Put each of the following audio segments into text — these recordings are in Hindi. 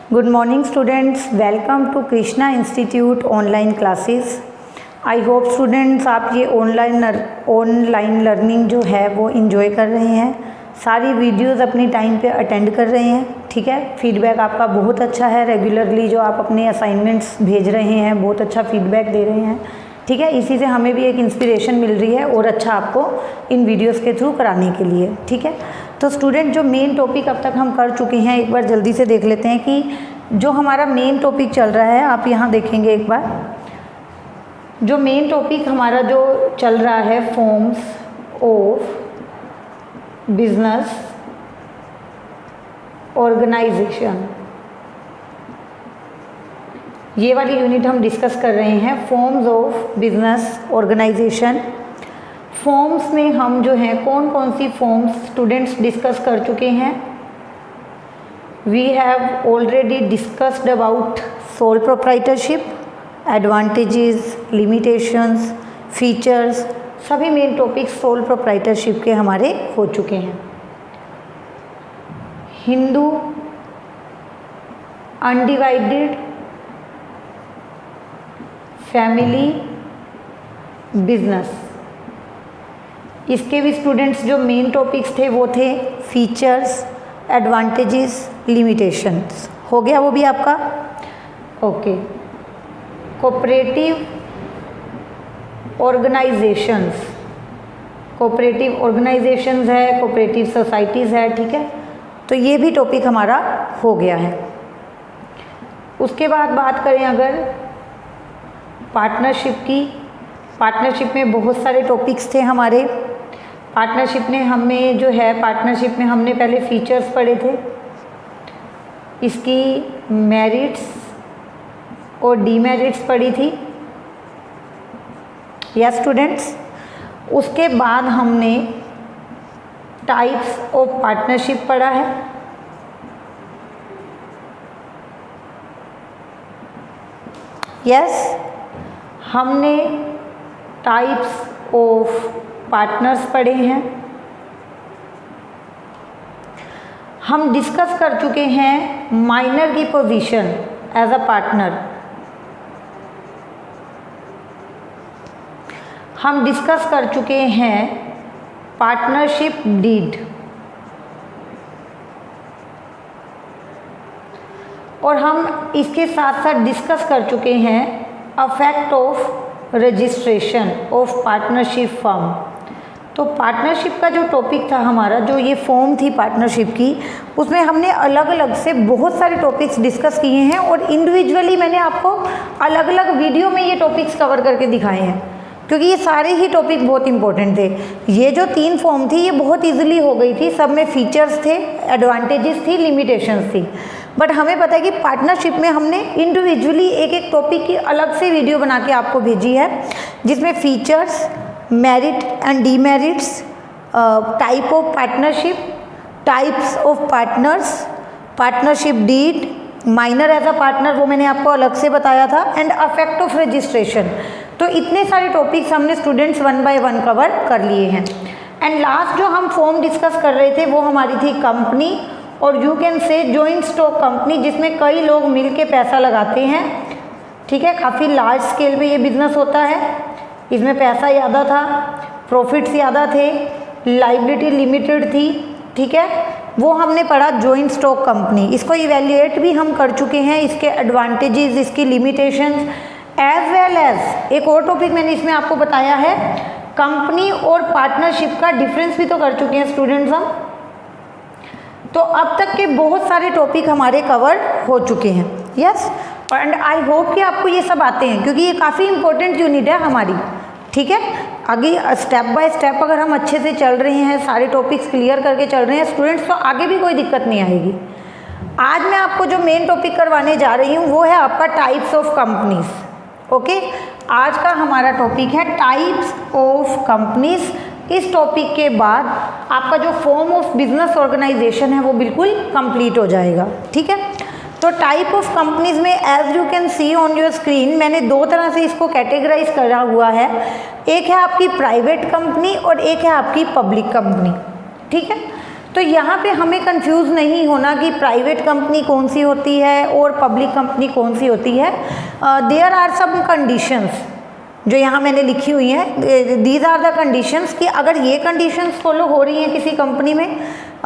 Good morning students, welcome to Krishna institute online classes. I hope students आप ये ऑनलाइन लर्निंग जो है वो इन्जॉय कर रहे हैं, सारी वीडियोस अपनी टाइम पे अटेंड कर रहे हैं। ठीक है, फीडबैक आपका बहुत अच्छा है। रेगुलरली जो आप अपने असाइनमेंट्स भेज रहे हैं बहुत अच्छा फीडबैक दे रहे हैं। ठीक है, इसी से हमें भी एक इंस्पिरेशन मिल रही है और अच्छा आपको इन वीडियोस के थ्रू कराने के लिए। ठीक है, तो स्टूडेंट जो मेन टॉपिक अब तक हम कर चुके हैं एक बार जल्दी से देख लेते हैं कि जो हमारा मेन टॉपिक चल रहा है, आप यहाँ देखेंगे एक बार। जो मेन टॉपिक हमारा जो चल रहा है, फॉर्म्स ऑफ बिजनेस ऑर्गेनाइजेशन, ये वाली यूनिट हम डिस्कस कर रहे हैं। Forms of business organization. Forms में हम जो हैं कौन कौन सी फॉर्म्स स्टूडेंट्स डिस्कस कर चुके हैं। We have already discussed about sole proprietorship, advantages, limitations, features, सभी मेन टॉपिक्स सोल प्रोप्राइटरशिप के हमारे हो चुके हैं। हिंदू अनडिवाइडेड फैमिली बिजनेस, इसके भी स्टूडेंट्स जो मेन टॉपिक्स थे वो थे फीचर्स, एडवांटेजेस, लिमिटेशंस। हो गया वो भी आपका। Okay, cooperative organisations, cooperative organisations है, कोऑपरेटिव सोसाइटीज़ है। ठीक है, तो ये भी टॉपिक हमारा हो गया है। उसके बाद बात करें अगर पार्टनरशिप की, पार्टनरशिप में बहुत सारे टॉपिक्स थे हमारे। पार्टनरशिप में हमें जो है, पार्टनरशिप में हमने पहले फीचर्स पढ़े थे, इसकी मेरिट्स और डीमेरिट्स पढ़ी थी। यस स्टूडेंट्स, उसके बाद हमने टाइप्स ऑफ पार्टनरशिप पढ़ा है। यस, हमने टाइप्स ऑफ पार्टनर्स पढ़े हैं। हम डिस्कस कर चुके हैं माइनर की पोजीशन एज अ पार्टनर। हम डिस्कस कर चुके हैं पार्टनरशिप डीड, और हम इसके साथ साथ डिस्कस कर चुके हैं affect of registration of partnership firm. तो पार्टनरशिप का जो टॉपिक था हमारा, जो ये फॉर्म थी पार्टनरशिप की, उसमें हमने अलग अलग से बहुत सारे टॉपिक्स डिस्कस किए हैं और इंडिविजुअली मैंने आपको अलग अलग वीडियो में ये टॉपिक्स कवर करके दिखाए हैं, क्योंकि ये सारे ही टॉपिक बहुत इंपॉर्टेंट थे। ये जो 3 फॉर्म थी ये बहुत इजीली हो गई थी, सब में फीचर्स थे, एडवांटेजेस थी, लिमिटेशंस थी। बट हमें पता है कि पार्टनरशिप में हमने इंडिविजुअली एक एक टॉपिक की अलग से वीडियो बना के आपको भेजी है, जिसमें features, merit and demerits, type of partnership, types of partners, partnership deed, minor as a partner वो मैंने आपको अलग से बताया था, एंड अफेक्ट ऑफ रजिस्ट्रेशन। तो इतने सारे टॉपिक्स हमने स्टूडेंट्स 1 बाय 1 कवर कर लिए हैं। एंड लास्ट जो हम फॉर्म डिस्कस कर रहे थे वो हमारी थी कंपनी, और you can say joint stock company, जिसमें कई लोग मिल के पैसा लगाते हैं। ठीक है, काफ़ी लार्ज स्केल पे ये बिजनेस होता है, इसमें पैसा ज़्यादा था, प्रॉफिट्स ज़्यादा थे, लाइबिलिटी लिमिटेड थी। ठीक है, वो हमने पढ़ा जॉइंट स्टॉक कंपनी। इसको इवेल्युएट भी हम कर चुके हैं, इसके एडवांटेजेस, इसकी लिमिटेशंस, एज वेल एज एक और टॉपिक मैंने इसमें आपको बताया है, कंपनी और पार्टनरशिप का डिफरेंस भी तो कर चुके हैं स्टूडेंट्स हम। तो अब तक के बहुत सारे टॉपिक हमारे कवर हो चुके हैं। यस, एंड आई होप कि आपको ये सब आते हैं, क्योंकि ये काफ़ी इंपॉर्टेंट यूनिट है हमारी। ठीक है, आगे स्टेप बाय स्टेप अगर हम अच्छे से चल रहे हैं, सारे टॉपिक्स क्लियर करके चल रहे हैं स्टूडेंट्स, तो आगे भी कोई दिक्कत नहीं आएगी। आज मैं आपको जो मेन टॉपिक करवाने जा रही हूँ वो है आपका टाइप्स ऑफ कंपनीज। ओके, आज का हमारा टॉपिक है टाइप्स ऑफ कंपनीज। इस टॉपिक के बाद आपका जो फॉर्म ऑफ बिजनेस ऑर्गेनाइजेशन है वो बिल्कुल कंप्लीट हो जाएगा। ठीक है, तो टाइप ऑफ कंपनीज में as you can see on your screen मैंने 2 तरह से इसको कैटेगराइज करा हुआ है। एक है आपकी प्राइवेट कंपनी और एक है आपकी पब्लिक कंपनी। ठीक है, तो यहाँ पे हमें कंफ्यूज नहीं होना कि प्राइवेट कंपनी कौन सी होती है और पब्लिक कंपनी कौन सी होती है। देयर आर सम कंडीशंस जो यहाँ मैंने लिखी हुई हैं, दीज आर द कंडीशंस कि अगर ये कंडीशंस फॉलो हो रही हैं किसी कंपनी में,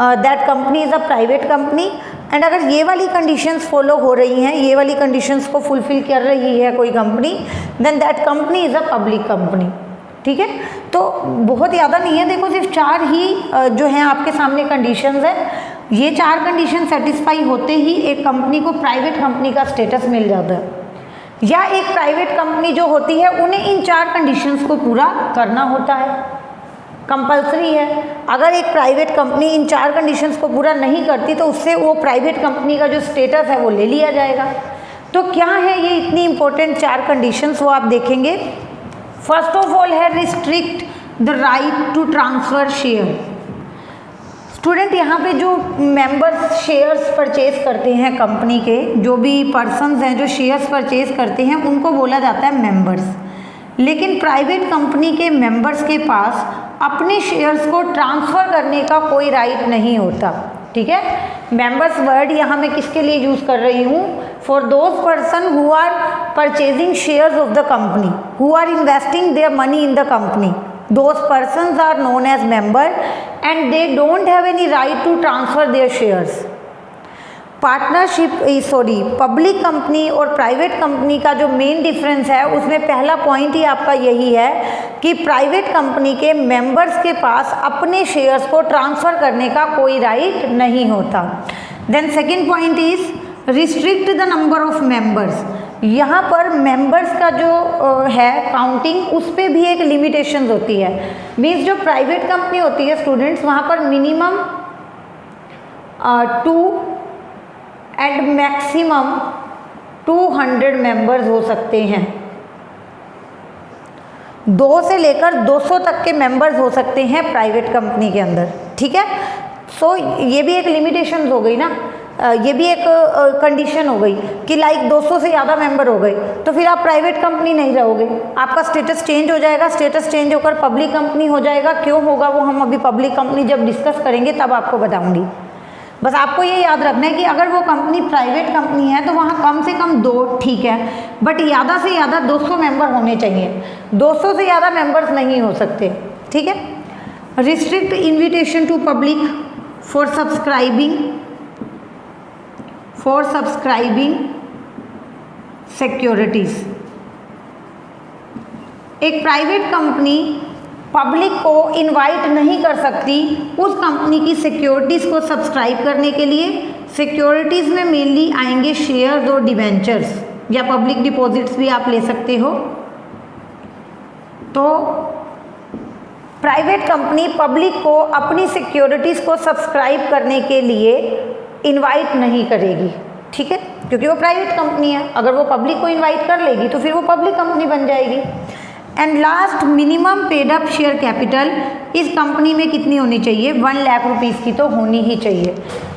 that company is a private company. And अगर ये वाली कंडीशंस फॉलो हो रही हैं, ये वाली कंडीशंस को फुलफिल कर रही है कोई company, then that company is a public company. ठीक है, तो बहुत ज़्यादा नहीं है, देखो सिर्फ 4 ही जो हैं आपके सामने कंडीशंस हैं। ये 4 कंडीशन सेटिस्फाई होते ही एक कंपनी को प्राइवेट कंपनी का स्टेटस मिल जाता है, या एक प्राइवेट कंपनी जो होती है उन्हें इन 4 कंडीशंस को पूरा करना होता है, कंपलसरी है। अगर एक प्राइवेट कंपनी इन 4 कंडीशंस को पूरा नहीं करती तो उससे वो प्राइवेट कंपनी का जो स्टेटस है वो ले लिया जाएगा। तो क्या है ये इतनी इंपॉर्टेंट 4 कंडीशंस, वो आप देखेंगे। फर्स्ट ऑफ ऑल है restrict the right to transfer share. Student यहाँ पे जो मेंबर्स शेयर्स परचेज करते हैं कंपनी के, जो भी पर्सन्स हैं जो शेयर्स परचेज करते हैं उनको बोला जाता है मेंबर्स। लेकिन प्राइवेट कंपनी के मेंबर्स के पास अपने शेयर्स को ट्रांसफ़र करने का कोई राइट नहीं होता। ठीक है, मेंबर्स वर्ड यहाँ मैं किसके लिए यूज़ कर रही हूँ? For those person who are purchasing shares of the company, who are investing their money in the company, those persons are known as member and they don't have any right to transfer their shares। Public company और प्राइवेट कंपनी का जो मेन डिफरेंस है उसमें पहला पॉइंट ही आपका यही है कि प्राइवेट कंपनी के मेंबर्स के पास अपने शेयर्स को ट्रांसफ़र करने का कोई राइट नहीं होता। Then second point is restrict the number of members. यहाँ पर मेंबर्स का जो है काउंटिंग, उस पर भी एक लिमिटेशंस होती है। मीन्स जो प्राइवेट कंपनी होती है स्टूडेंट्स, वहाँ पर मिनिमम 2 एंड मैक्सिमम 200 मेंबर्स हो सकते हैं। 2 से लेकर 200 तक के मेंबर्स हो सकते हैं प्राइवेट कंपनी के अंदर। ठीक है, सो ये भी एक लिमिटेशंस हो गई ना, ये भी एक कंडीशन हो गई कि लाइक 200 से ज़्यादा मेंबर हो गए तो फिर आप प्राइवेट कंपनी नहीं रहोगे, आपका स्टेटस चेंज हो जाएगा। स्टेटस चेंज होकर पब्लिक कंपनी हो जाएगा। क्यों होगा वो हम अभी पब्लिक कंपनी जब डिस्कस करेंगे तब आपको बताऊंगी। बस आपको ये याद रखना है कि अगर वो कंपनी प्राइवेट कंपनी है तो वहाँ कम से कम 2 ठीक है, बट ज़्यादा से ज़्यादा 200 मेंबर होने चाहिए। 200 से ज़्यादा मेंबर्स नहीं हो सकते। ठीक है, restrict invitation to public for subscribing securities. एक प्राइवेट कंपनी पब्लिक को इनवाइट नहीं कर सकती उस कंपनी की सिक्योरिटीज़ को सब्सक्राइब करने के लिए। सिक्योरिटीज़ में मेनली आएंगे शेयर्स और डिबेंचर्स, या पब्लिक डिपॉजिट्स भी आप ले सकते हो। तो प्राइवेट कंपनी पब्लिक को अपनी सिक्योरिटीज़ को सब्सक्राइब करने के लिए इनवाइट नहीं करेगी। ठीक है, क्योंकि वो प्राइवेट कंपनी है। अगर वो पब्लिक को इनवाइट कर लेगी तो फिर वो पब्लिक कंपनी बन जाएगी। And last, minimum paid up share capital इस कंपनी में कितनी होनी चाहिए? 1 लाख रुपीज़ की तो होनी ही चाहिए।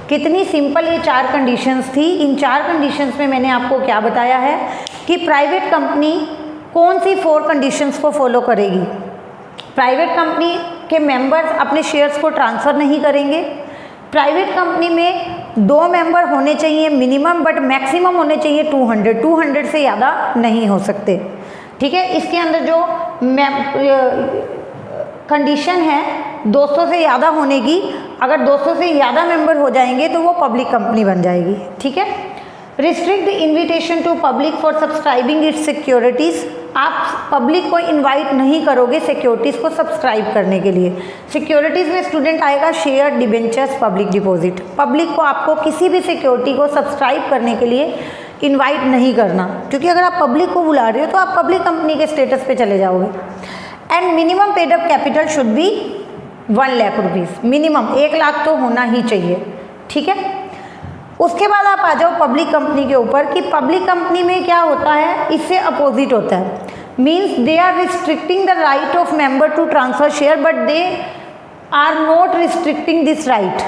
कितनी सिंपल ये 4 कंडीशंस थी। इन 4 कंडीशंस में मैंने आपको क्या बताया है कि प्राइवेट कंपनी कौन सी 4 कंडीशंस को फॉलो करेगी। प्राइवेट कंपनी के मेंबर्स अपने शेयर्स को ट्रांसफ़र नहीं करेंगे। प्राइवेट कंपनी में 2 मेंबर होने चाहिए मिनिमम, बट मैक्सिमम होने चाहिए 200 से ज़्यादा नहीं हो सकते। ठीक है, इसके अंदर जो कंडीशन है 200 से ज़्यादा होने की, अगर 200 से ज़्यादा मेंबर हो जाएंगे तो वो पब्लिक कंपनी बन जाएगी। ठीक है, restrict invitation to public for subscribing its securities. आप पब्लिक को इनवाइट नहीं करोगे सिक्योरिटीज़ को सब्सक्राइब करने के लिए। सिक्योरिटीज़ में स्टूडेंट आएगा share, debentures, public deposit. Public को आपको किसी भी सिक्योरिटी को सब्सक्राइब करने के लिए इनवाइट नहीं करना, क्योंकि अगर आप पब्लिक को बुला रहे हो तो आप पब्लिक कंपनी के स्टेटस पे चले जाओगे। And minimum paid up capital should B 1 lakh rupees. Minimum 1 lakh तो होना ही चाहिए। ठीक है, उसके बाद आप आ जाओ पब्लिक कंपनी के ऊपर कि पब्लिक कंपनी में क्या होता है, इससे अपोजिट होता है। Means they are restricting the right of member to transfer share, but they are not restricting this right.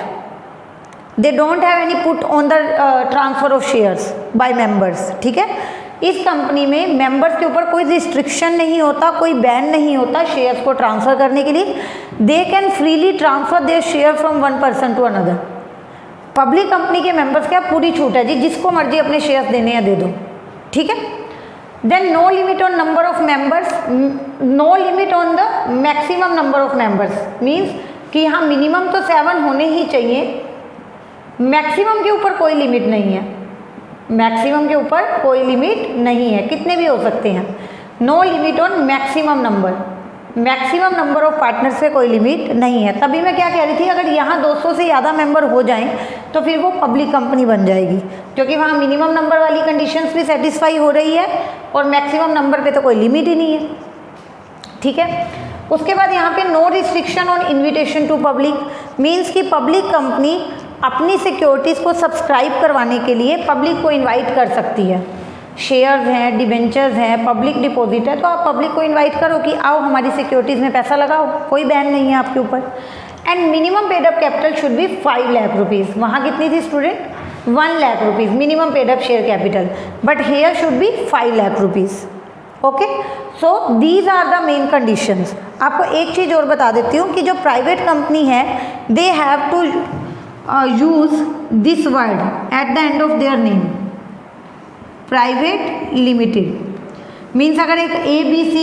They don't have any put on the transfer of shares by members. ठीक है, इस कंपनी में मेंबर्स के ऊपर कोई रिस्ट्रिक्शन नहीं होता, कोई बैन नहीं होता शेयर्स को ट्रांसफ़र करने के लिए। They can freely transfer their share from one person to another. Public company के मेंबर्स क्या पूरी छूट है जी, जिसको मर्जी अपने शेयर्स देने या दे दो, ठीक है। Then no limit on number of members, no limit on the maximum number of members, means कि यहाँ मिनिमम तो 7 होने ही चाहिए, मैक्सिमम के ऊपर कोई लिमिट नहीं है, मैक्सिमम के ऊपर कोई लिमिट नहीं है, कितने भी हो सकते हैं। No limit on maximum number, maximum number of partners पे कोई लिमिट नहीं है। तभी मैं क्या कह रही थी, अगर यहाँ 200 से ज़्यादा मेंबर हो जाएं तो फिर वो पब्लिक कंपनी बन जाएगी, क्योंकि वहाँ मिनिमम नंबर वाली कंडीशंस भी सेटिस्फाई हो रही है और मैक्सिमम नंबर पे तो कोई लिमिट ही नहीं है, ठीक है। उसके बाद यहाँ पे no restriction on invitation to public, means कि पब्लिक कंपनी अपनी सिक्योरिटीज़ को सब्सक्राइब करवाने के लिए पब्लिक को इन्वाइट कर सकती है। शेयर्स हैं, डिबेंचर्स हैं, पब्लिक डिपॉजिट है, तो आप पब्लिक को इनवाइट करो कि आओ हमारी सिक्योरिटीज़ में पैसा लगाओ, कोई बैन नहीं है आपके ऊपर। And minimum paid up capital should be 5 lakh rupees. वहाँ कितनी थी student? 1 lakh rupees minimum paid up share capital, but here should be 5 lakh rupees. Okay, so these are the main conditions. आपको एक चीज़ और बता देती हूँ कि जो प्राइवेट कंपनी है they have to use this word at the end of their name, private limited. Means अगर एक ABC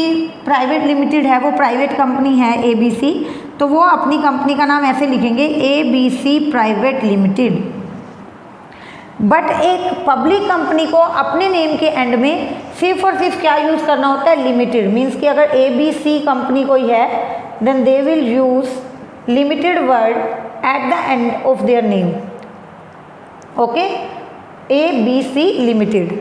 प्राइवेट लिमिटेड है, वो प्राइवेट कंपनी है ABC, तो वो अपनी कंपनी का नाम ऐसे लिखेंगे ABC प्राइवेट लिमिटेड। बट एक पब्लिक कंपनी को अपने नेम के एंड में सिर्फ और सिर्फ क्या यूज़ करना होता है? लिमिटेड। मीन्स कि अगर ABC कंपनी कोई है then they will use limited word at the end of their name. Okay, ABC limited.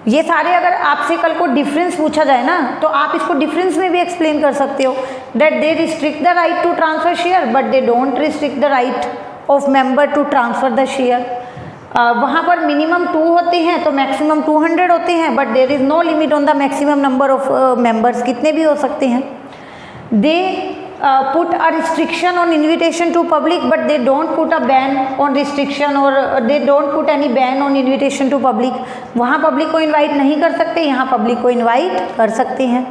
ये सारे अगर आपसे कल को डिफरेंस पूछा जाए ना, तो आप इसको डिफरेंस में भी एक्सप्लेन कर सकते हो that they restrict the right to transfer share but they don't restrict the right of member to transfer the share. वहाँ पर मिनिमम 2 होते हैं तो मैक्सिमम 200 होते हैं, but there is no limit on the maximum number of members, कितने भी हो सकते हैं। They put a restriction on invitation to public but they don't put a ban on restriction or they don't put any ban on invitation to public। वहाँ पब्लिक को इनवाइट नहीं कर सकते, यहाँ पब्लिक को इनवाइट कर सकते हैं।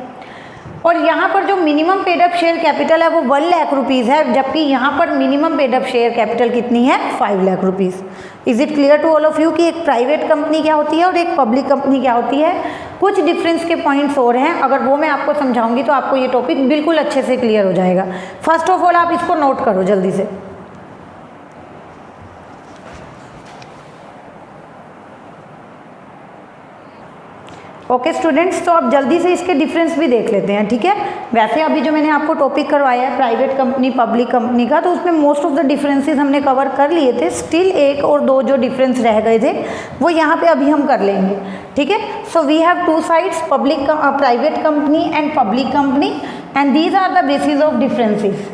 और यहाँ पर जो minimum paid up share capital है वो 1 लाख रुपीज़ है, जबकि यहाँ पर minimum paid up share capital कितनी है? 5 lakh rupees. Is it clear to all of you कि एक प्राइवेट कंपनी क्या होती है और एक पब्लिक कंपनी क्या होती है? कुछ डिफरेंस के पॉइंट्स और हैं, अगर वो मैं आपको समझाऊंगी तो आपको ये टॉपिक बिल्कुल अच्छे से क्लियर हो जाएगा। फर्स्ट ऑफ ऑल आप इसको नोट करो जल्दी से। ओके स्टूडेंट्स, तो अब जल्दी से इसके डिफरेंस भी देख लेते हैं, ठीक है। वैसे अभी जो मैंने आपको टॉपिक करवाया है प्राइवेट कंपनी पब्लिक कंपनी का, तो उसमें मोस्ट ऑफ द डिफरेंसेस हमने कवर कर लिए थे। स्टिल 1 और 2 जो डिफरेंस रह गए थे वो यहाँ पे अभी हम कर लेंगे, ठीक है। So we have 2 sides, private company and public company, and these are the basis of differences.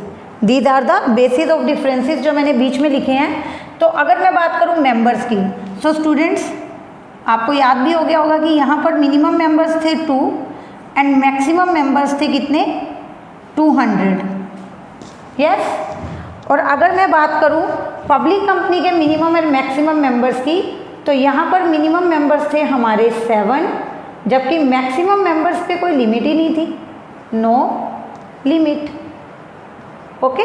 These are the basis of differences जो मैंने बीच में लिखे हैं। तो अगर मैं बात करूँ मेंबर्स की, सो स्टूडेंट्स आपको याद भी हो गया होगा कि यहाँ पर मिनिमम मेंबर्स थे 2 एंड मैक्सिमम मेंबर्स थे कितने? 200। यस। और अगर मैं बात करूँ पब्लिक कंपनी के मिनिमम और मैक्सिमम मेंबर्स की, तो यहाँ पर मिनिमम मेंबर्स थे हमारे 7, जबकि मैक्सिमम मेंबर्स पे कोई लिमिट ही नहीं थी, नो लिमिट। ओके,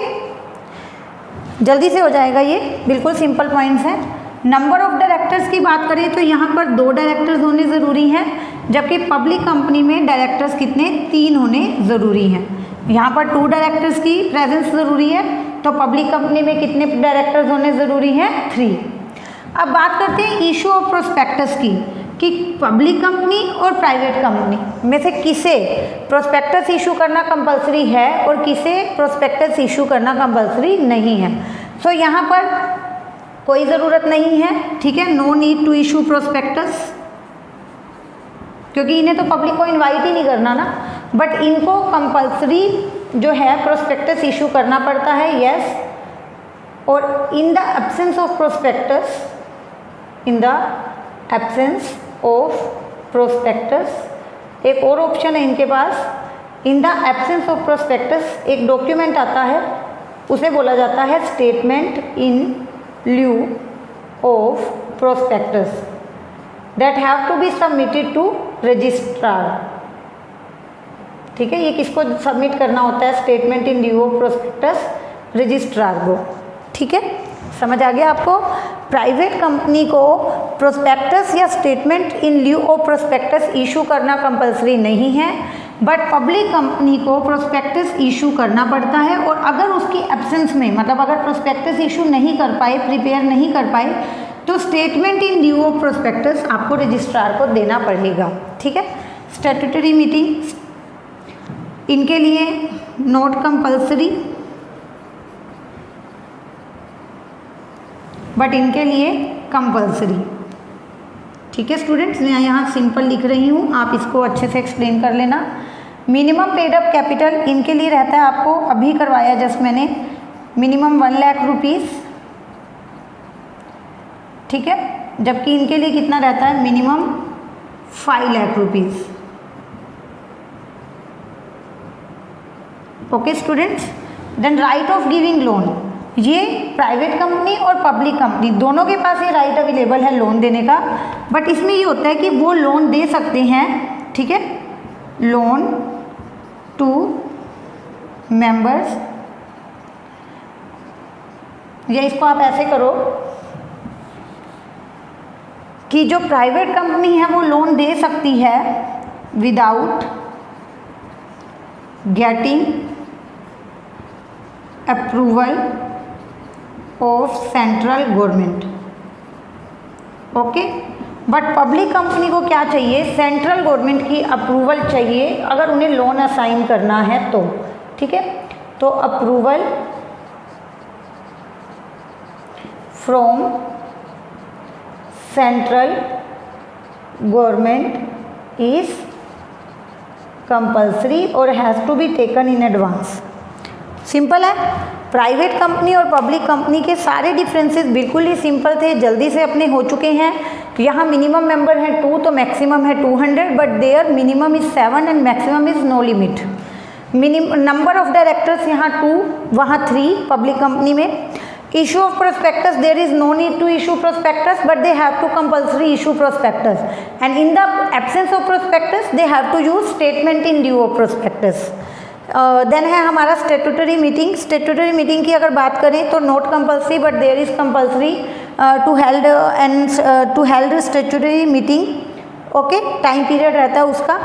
जल्दी से हो जाएगा ये, बिल्कुल सिंपल पॉइंट्स हैं। नंबर ऑफ डायरेक्टर्स की बात करें तो यहाँ पर 2 डायरेक्टर्स होने ज़रूरी हैं, जबकि पब्लिक कंपनी में डायरेक्टर्स कितने? 3 होने ज़रूरी हैं। यहाँ पर 2 डायरेक्टर्स की प्रेजेंस ज़रूरी है, तो पब्लिक कंपनी में कितने डायरेक्टर्स होने ज़रूरी हैं? 3। अब बात करते हैं इशू ऑफ प्रोस्पेक्टस की, कि पब्लिक कंपनी और प्राइवेट कंपनी में से किसे प्रोस्पेक्टस इशू करना कंपलसरी है और किसे प्रोस्पेक्टस इशू करना कंपलसरी नहीं है। सो यहाँ पर कोई ज़रूरत नहीं है, ठीक है, no need to issue prospectus, क्योंकि इन्हें तो पब्लिक को इनवाइट ही नहीं करना ना, बट इनको कंपलसरी जो है प्रोस्पेक्टस इशू करना पड़ता है, यस। और in the absence of prospectus, in the absence of prospectus एक और ऑप्शन है इनके पास, in the absence of prospectus एक डॉक्यूमेंट आता है, उसे बोला जाता है statement in lieu of prospectus that have to be submitted to registrar, ठीक है, ये किसको सबमिट करना होता है, statement in due of prospectus registrar को। ठीक है, समझ आ गया आपको। प्राइवेट कंपनी को प्रोस्पेक्टस या statement in lieu of prospectus issue करना कंपलसरी नहीं है, बट पब्लिक कंपनी को प्रोस्पेक्टस इशू करना पड़ता है। और अगर उसकी एब्सेंस में, मतलब अगर प्रोस्पेक्टस इशू नहीं कर पाए, प्रिपेयर नहीं कर पाए, तो statement in due of prospectus आपको रजिस्ट्रार को देना पड़ेगा। ठीक है, स्टैट्यूटरी मीटिंग इनके लिए नॉट कंपलसरी, बट इनके लिए कंपलसरी। ठीक है स्टूडेंट्स, मैं यहाँ सिंपल लिख रही हूँ, आप इसको अच्छे से एक्सप्लेन कर लेना। मिनिमम पेड अप कैपिटल इनके लिए रहता है, आपको अभी करवाया जस्ट मैंने, मिनिमम 1 लाख रुपीज़। ठीक है, जबकि इनके लिए कितना रहता है, minimum 5 lakh rupees. Okay students, then right of giving loan, ये प्राइवेट कंपनी और पब्लिक कंपनी दोनों के पास ये राइट अवेलेबल है लोन देने का, बट इसमें ये होता है कि वो लोन दे सकते हैं। ठीक है, लोन टू मेंबर्स, या इसको आप ऐसे करो कि जो प्राइवेट कंपनी है वो लोन दे सकती है without getting approval of central government. Okay, but public company को क्या चाहिए, सेंट्रल गवर्नमेंट की अप्रूवल चाहिए अगर उन्हें लोन असाइन करना है तो। ठीक है, तो approval from central government is compulsory और has to be taken in advance. Simple है। प्राइवेट कंपनी और पब्लिक कंपनी के सारे डिफरेंसेस बिल्कुल ही सिंपल थे, जल्दी से अपने हो चुके हैं। यहाँ मिनिमम मेंबर है 2 तो मैक्सिमम है 200, but their minimum is 7 and maximum is no limit. Number of directors यहाँ 2, वहाँ 3 पब्लिक कंपनी में। Issue of prospectus, there is no need to issue prospectus, but they have to compulsory issue prospectus, and in the absence of prospectus they have to use statement in due of prospectus. Then है हमारा स्टेटूटरी मीटिंग। स्टेटूटरी मीटिंग की अगर बात करें तो not compulsory, but there is compulsory to held statutory meeting. Okay, time period रहता है उसका।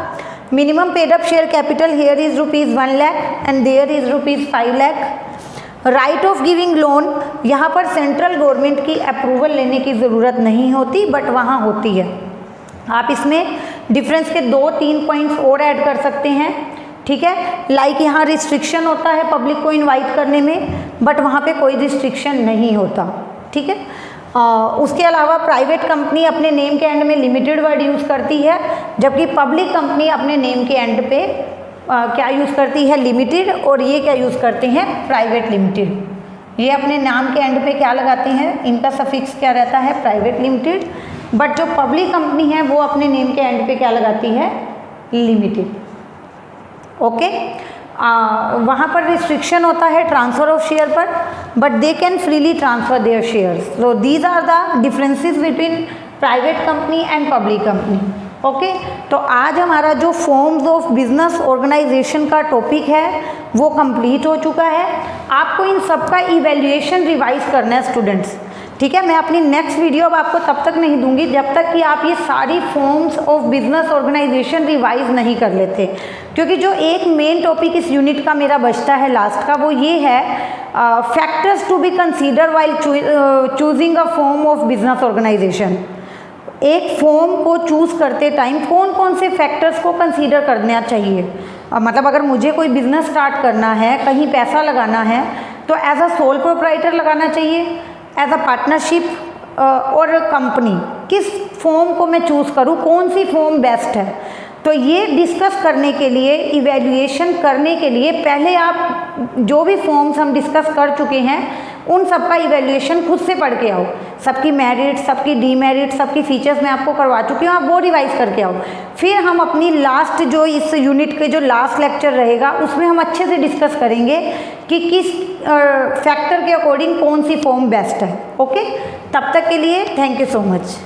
Minimum paid up share capital here is ₹1 lakh and there is ₹5 lakh. Right of giving loan, यहाँ पर सेंट्रल गवर्नमेंट की अप्रूवल लेने की ज़रूरत नहीं होती, बट वहाँ होती है। आप इसमें डिफरेंस के 2-3 पॉइंट्स और ऐड कर सकते हैं। ठीक है, लाइक यहाँ रिस्ट्रिक्शन होता है पब्लिक को इनवाइट करने में, बट वहाँ पे कोई रिस्ट्रिक्शन नहीं होता। ठीक है, उसके अलावा प्राइवेट कंपनी अपने नेम के एंड में लिमिटेड वर्ड यूज़ करती है, जबकि पब्लिक कंपनी अपने नेम के एंड पे क्या यूज़ करती है, लिमिटेड, और ये क्या यूज़ करते हैं, प्राइवेट लिमिटेड। ये अपने नाम के एंड पे क्या लगाते हैं, इनका सफिक्स क्या रहता है, प्राइवेट लिमिटेड, बट जो पब्लिक कंपनी है वो अपने नेम के एंड पे क्या लगाती है, लिमिटेड। ओके, वहाँ पर रिस्ट्रिक्शन होता है ट्रांसफ़र ऑफ शेयर पर, but they can freely transfer their shares. So these are the differences between private company and public company. Okay, तो आज हमारा जो फॉर्म्स ऑफ बिजनेस ऑर्गेनाइजेशन का टॉपिक है वो कंप्लीट हो चुका है। आपको इन सब का इवैल्यूएशन रिवाइज करना है स्टूडेंट्स। ठीक है, मैं अपनी नेक्स्ट वीडियो अब आपको तब तक नहीं दूंगी जब तक कि आप ये सारी forms of business organisation revise नहीं कर लेते, क्योंकि जो एक मेन टॉपिक इस यूनिट का मेरा बचता है लास्ट का, वो ये है factors to be consider while choosing a form of business organisation. एक फॉर्म को चूज़ करते टाइम कौन कौन से फैक्टर्स को कंसीडर करना चाहिए। मतलब अगर मुझे कोई बिजनेस स्टार्ट करना है, कहीं पैसा लगाना है, तो एज अ सोल प्रोप्राइटर लगाना चाहिए, एज अ पार्टनरशिप और कंपनी, किस फॉर्म को मैं चूज़ करूँ, कौन सी फॉर्म बेस्ट है। तो ये डिस्कस करने के लिए, इवैल्यूएशन करने के लिए पहले आप जो भी फॉर्म्स हम डिस्कस कर चुके हैं उन सब का इवैल्यूएशन खुद से पढ़ के आओ। सबकी मेरिट, सबकी डीमेरिट, सबकी फीचर्स मैं आपको करवा चुकी हूँ, आप वो रिवाइज करके आओ। फिर हम अपनी लास्ट जो इस यूनिट के जो लास्ट लेक्चर रहेगा उसमें हम अच्छे से डिस्कस करेंगे कि किस फैक्टर के अकॉर्डिंग कौन सी फॉर्म बेस्ट है। ओके, तब तक के लिए थैंक यू सो मच।